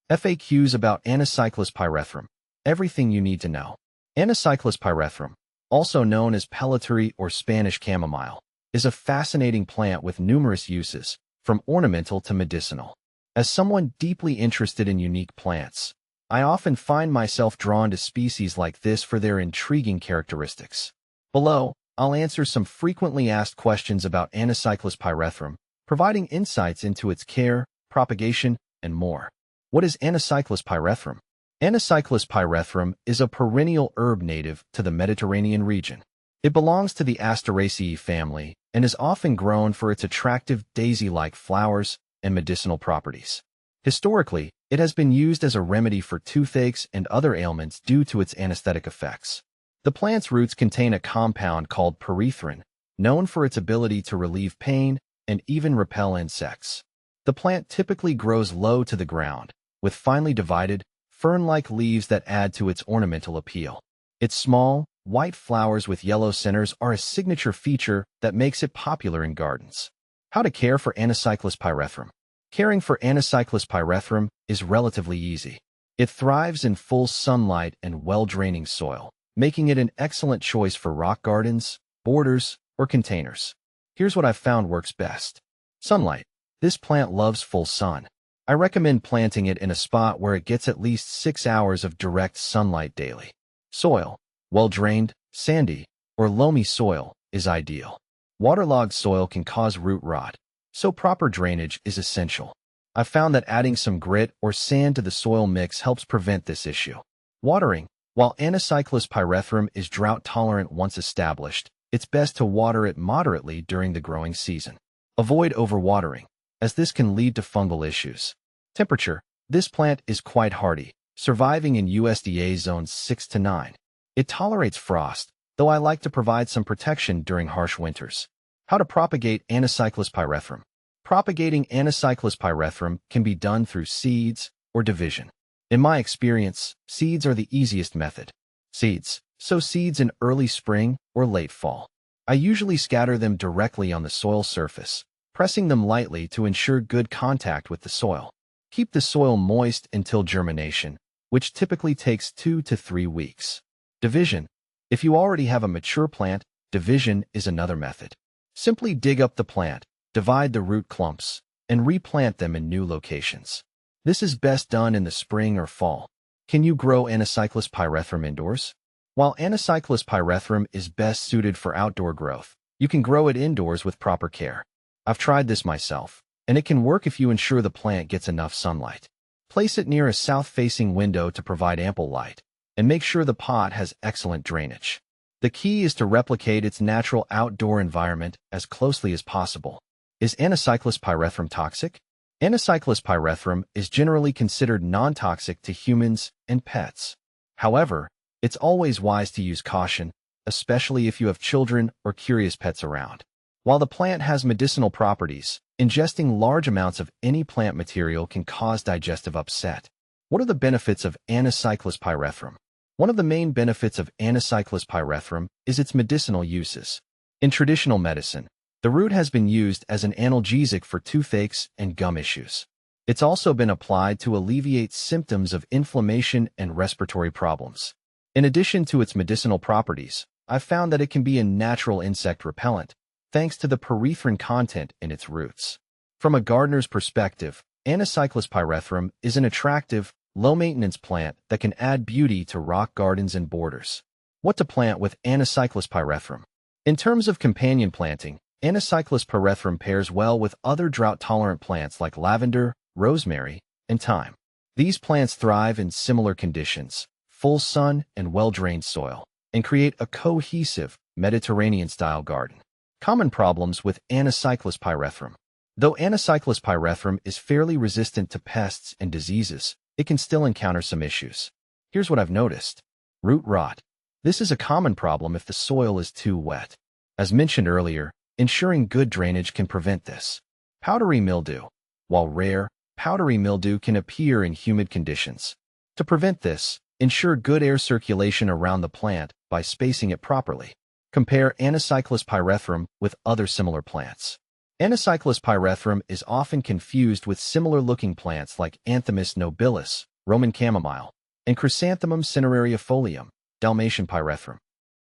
FAQs about Anacyclus pyrethrum. Everything you need to know. Anacyclus pyrethrum, also known as Pellitory or Spanish chamomile, is a fascinating plant with numerous uses, from ornamental to medicinal. As someone deeply interested in unique plants, I often find myself drawn to species like this for their intriguing characteristics. Below, I'll answer some frequently asked questions about Anacyclus pyrethrum, providing insights into its care, propagation, and more. What is Anacyclus pyrethrum? Anacyclus pyrethrum is a perennial herb native to the Mediterranean region. It belongs to the Asteraceae family and is often grown for its attractive daisy-like flowers and medicinal properties. Historically, it has been used as a remedy for toothaches and other ailments due to its anesthetic effects. The plant's roots contain a compound called pyrethrum, known for its ability to relieve pain and even repel insects. The plant typically grows low to the ground, with finely divided, fern-like leaves that add to its ornamental appeal. Its small, white flowers with yellow centers are a signature feature that makes it popular in gardens. How to care for Anacyclus pyrethrum. Caring for Anacyclus pyrethrum is relatively easy. It thrives in full sunlight and well-draining soil, making it an excellent choice for rock gardens, borders, or containers. Here's what I've found works best. Sunlight. This plant loves full sun. I recommend planting it in a spot where it gets at least 6 hours of direct sunlight daily. Soil. Well-drained, sandy, or loamy soil is ideal. Waterlogged soil can cause root rot, so proper drainage is essential. I've found that adding some grit or sand to the soil mix helps prevent this issue. Watering. While Anacyclus pyrethrum is drought-tolerant once established, it's best to water it moderately during the growing season. Avoid overwatering, as this can lead to fungal issues. Temperature. This plant is quite hardy, surviving in USDA zones 6 to 9. It tolerates frost, though I like to provide some protection during harsh winters. How to propagate Anacyclus pyrethrum. Propagating Anacyclus pyrethrum can be done through seeds or division. In my experience, seeds are the easiest method. Seeds. Sow seeds in early spring or late fall. I usually scatter them directly on the soil surface, pressing them lightly to ensure good contact with the soil. Keep the soil moist until germination, which typically takes 2 to 3 weeks. Division. If you already have a mature plant, division is another method. Simply dig up the plant, divide the root clumps, and replant them in new locations. This is best done in the spring or fall. Can you grow Anacyclus pyrethrum indoors? While Anacyclus pyrethrum is best suited for outdoor growth, you can grow it indoors with proper care. I've tried this myself, and it can work if you ensure the plant gets enough sunlight. Place it near a south-facing window to provide ample light, and make sure the pot has excellent drainage. The key is to replicate its natural outdoor environment as closely as possible. Is Anacyclus pyrethrum toxic? Anacyclus pyrethrum is generally considered non-toxic to humans and pets. However, it's always wise to use caution, especially if you have children or curious pets around. While the plant has medicinal properties, ingesting large amounts of any plant material can cause digestive upset. What are the benefits of Anacyclus pyrethrum? One of the main benefits of Anacyclus pyrethrum is its medicinal uses. In traditional medicine, the root has been used as an analgesic for toothaches and gum issues. It's also been applied to alleviate symptoms of inflammation and respiratory problems. In addition to its medicinal properties, I've found that it can be a natural insect repellent, thanks to the pyrethrum content in its roots. From a gardener's perspective, Anacyclus pyrethrum is an attractive, low-maintenance plant that can add beauty to rock gardens and borders. What to plant with Anacyclus pyrethrum? In terms of companion planting, Anacyclus pyrethrum pairs well with other drought-tolerant plants like lavender, rosemary, and thyme. These plants thrive in similar conditions, full sun and well-drained soil, and create a cohesive, Mediterranean-style garden. Common problems with Anacyclus pyrethrum. Though Anacyclus pyrethrum is fairly resistant to pests and diseases, it can still encounter some issues. Here's what I've noticed. Root rot. This is a common problem if the soil is too wet. As mentioned earlier, ensuring good drainage can prevent this. Powdery mildew. While rare, powdery mildew can appear in humid conditions. To prevent this, ensure good air circulation around the plant by spacing it properly. Compare Anacyclus pyrethrum with other similar plants. Anacyclus pyrethrum is often confused with similar-looking plants like Anthemis nobilis, Roman chamomile, and Chrysanthemum cinerariifolium, Dalmatian pyrethrum.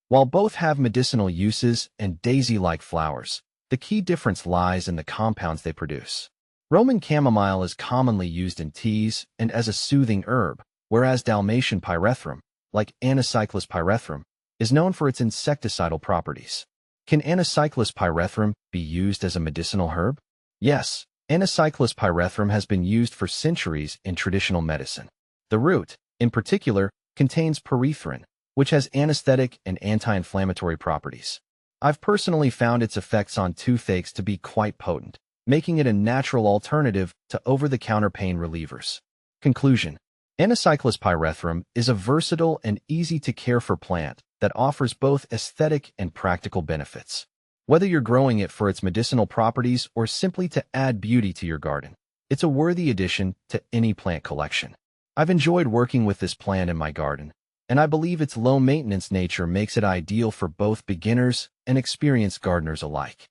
While both have medicinal uses and daisy-like flowers, the key difference lies in the compounds they produce. Roman chamomile is commonly used in teas and as a soothing herb, whereas Dalmatian pyrethrum, like Anacyclus pyrethrum, is known for its insecticidal properties. Can Anacyclus pyrethrum be used as a medicinal herb? Yes, Anacyclus pyrethrum has been used for centuries in traditional medicine. The root, in particular, contains pyrethrum, which has anesthetic and anti-inflammatory properties. I've personally found its effects on toothaches to be quite potent, making it a natural alternative to over-the-counter pain relievers. Conclusion: Anacyclus pyrethrum is a versatile and easy-to-care-for plant that offers both aesthetic and practical benefits. Whether you're growing it for its medicinal properties or simply to add beauty to your garden, it's a worthy addition to any plant collection. I've enjoyed working with this plant in my garden, and I believe its low-maintenance nature makes it ideal for both beginners and experienced gardeners alike.